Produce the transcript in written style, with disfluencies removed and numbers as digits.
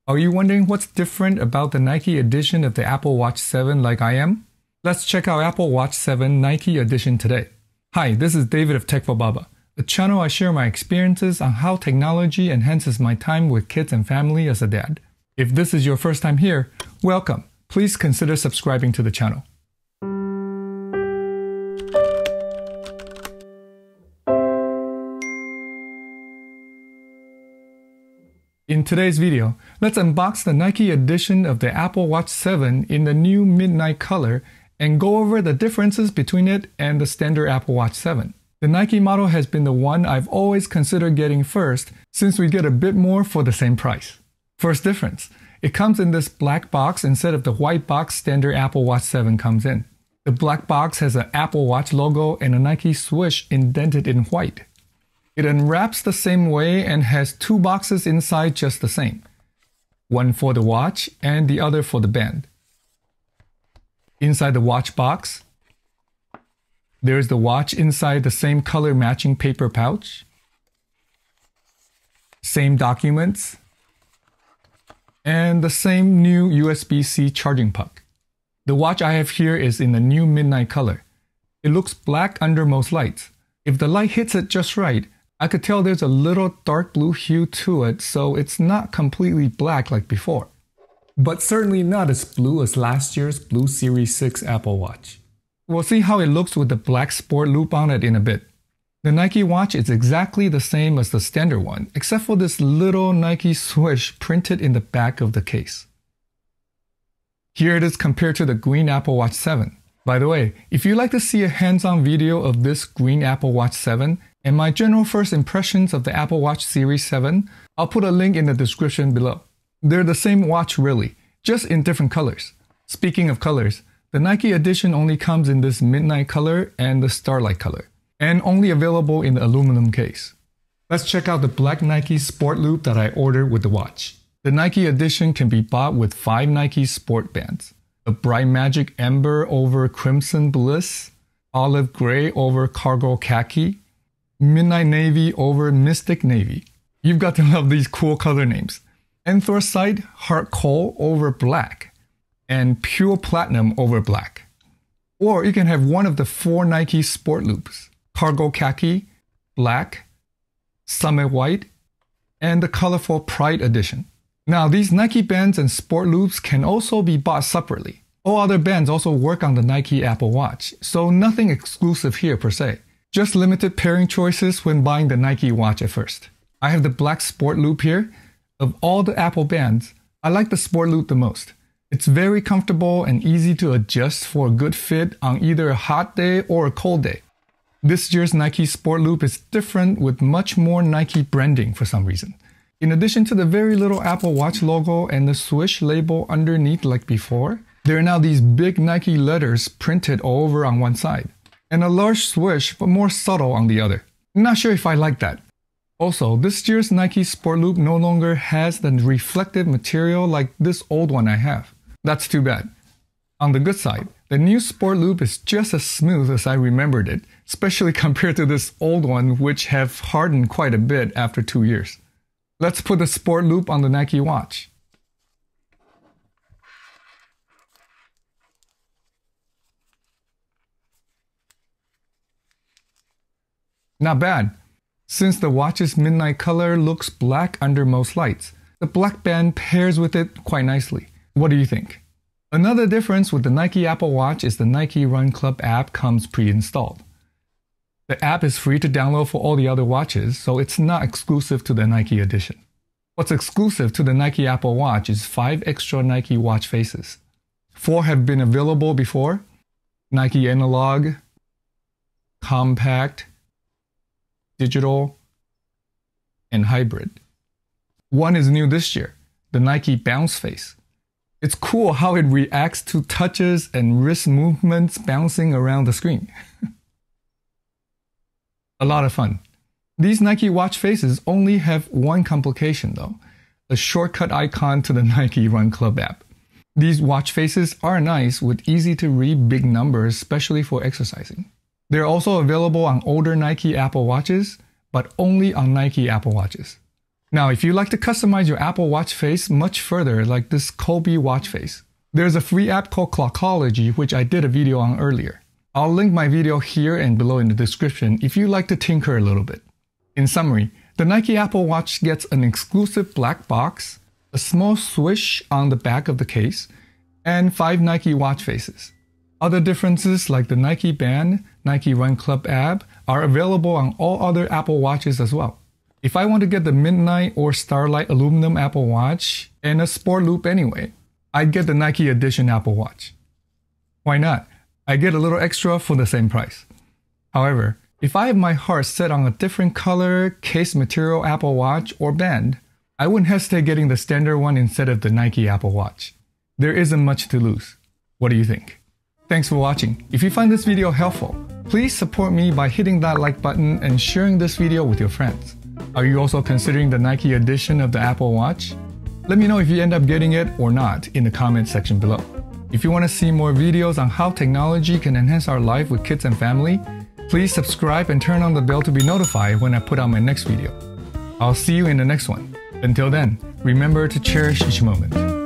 Are you wondering what's different about the Nike edition of the Apple Watch 7 like I am? Let's check out Apple Watch 7 Nike edition today. Hi, this is David of Tech for Baba, a channel I share my experiences on how technology enhances my time with kids and family as a dad. If this is your first time here, welcome. Please consider subscribing to the channel. In today's video, let's unbox the Nike edition of the Apple Watch 7 in the new midnight color and go over the differences between it and the standard Apple Watch 7. The Nike model has been the one I've always considered getting first since we get a bit more for the same price. First difference, it comes in this black box instead of the white box standard Apple Watch 7 comes in. The black box has an Apple Watch logo and a Nike swoosh indented in white. It unwraps the same way and has two boxes inside just the same. One for the watch and the other for the band. Inside the watch box, there's the watch inside the same color matching paper pouch. Same documents. And the same new USB-C charging puck. The watch I have here is in the new midnight color. It looks black under most lights. If the light hits it just right, I could tell there's a little dark blue hue to it, so it's not completely black like before. But certainly not as blue as last year's Blue Series 6 Apple Watch. We'll see how it looks with the black sport loop on it in a bit. The Nike watch is exactly the same as the standard one, except for this little Nike swoosh printed in the back of the case. Here it is compared to the green Apple Watch 7. By the way, if you'd like to see a hands-on video of this green Apple Watch 7, and my general first impressions of the Apple Watch Series 7, I'll put a link in the description below. They're the same watch really, just in different colors. Speaking of colors, the Nike edition only comes in this midnight color and the starlight color, and only available in the aluminum case. Let's check out the black Nike Sport Loop that I ordered with the watch. The Nike edition can be bought with 5 Nike Sport bands. A bright magic amber over crimson bliss, olive gray over cargo khaki, midnight navy over mystic navy. You've got to love these cool color names. Anthracite heart coal over black, and pure platinum over black. Or you can have one of the 4 Nike Sport Loops, cargo khaki, black, summit white, and the colorful Pride edition. Now these Nike bands and Sport Loops can also be bought separately. All other bands also work on the Nike Apple Watch, so nothing exclusive here per se. Just limited pairing choices when buying the Nike watch at first. I have the black Sport Loop here. Of all the Apple bands, I like the Sport Loop the most. It's very comfortable and easy to adjust for a good fit on either a hot day or a cold day. This year's Nike Sport Loop is different with much more Nike branding for some reason. In addition to the very little Apple Watch logo and the swoosh label underneath like before, there are now these big Nike letters printed all over on one side. And a large swoosh, but more subtle on the other. Not sure if I like that. Also, this year's Nike Sport Loop no longer has the reflective material like this old one I have. That's too bad. On the good side, the new Sport Loop is just as smooth as I remembered it, especially compared to this old one which have hardened quite a bit after 2 years. Let's put the Sport Loop on the Nike watch. Not bad. Since the watch's midnight color looks black under most lights, the black band pairs with it quite nicely. What do you think? Another difference with the Nike Apple Watch is the Nike Run Club app comes pre-installed. The app is free to download for all the other watches, so it's not exclusive to the Nike edition. What's exclusive to the Nike Apple Watch is 5 extra Nike watch faces. 4 have been available before: Nike Analog, Compact, Digital, and Hybrid. One is new this year, the Nike Bounce Face. It's cool how it reacts to touches and wrist movements bouncing around the screen. A lot of fun. These Nike watch faces only have one complication though, a shortcut icon to the Nike Run Club app. These watch faces are nice with easy to read big numbers, especially for exercising. They're also available on older Nike Apple Watches, but only on Nike Apple Watches. Now, if you like to customize your Apple Watch face much further, like this Colby watch face, there's a free app called Clockology, which I did a video on earlier. I'll link my video here and below in the description if you like to tinker a little bit. In summary, the Nike Apple Watch gets an exclusive black box, a small swish on the back of the case, and 5 Nike watch faces. Other differences like the Nike Band, Nike Run Club app are available on all other Apple Watches as well. If I want to get the Midnight or Starlight aluminum Apple Watch and a Sport Loop anyway, I'd get the Nike Edition Apple Watch. Why not? I get a little extra for the same price. However, if I have my heart set on a different color, case material Apple Watch or band, I wouldn't hesitate getting the standard one instead of the Nike Apple Watch. There isn't much to lose. What do you think? Thanks for watching. If you find this video helpful, please support me by hitting that like button and sharing this video with your friends. Are you also considering the Nike edition of the Apple Watch? Let me know if you end up getting it or not in the comment section below. If you want to see more videos on how technology can enhance our life with kids and family, please subscribe and turn on the bell to be notified when I put out my next video. I'll see you in the next one. Until then, remember to cherish each moment.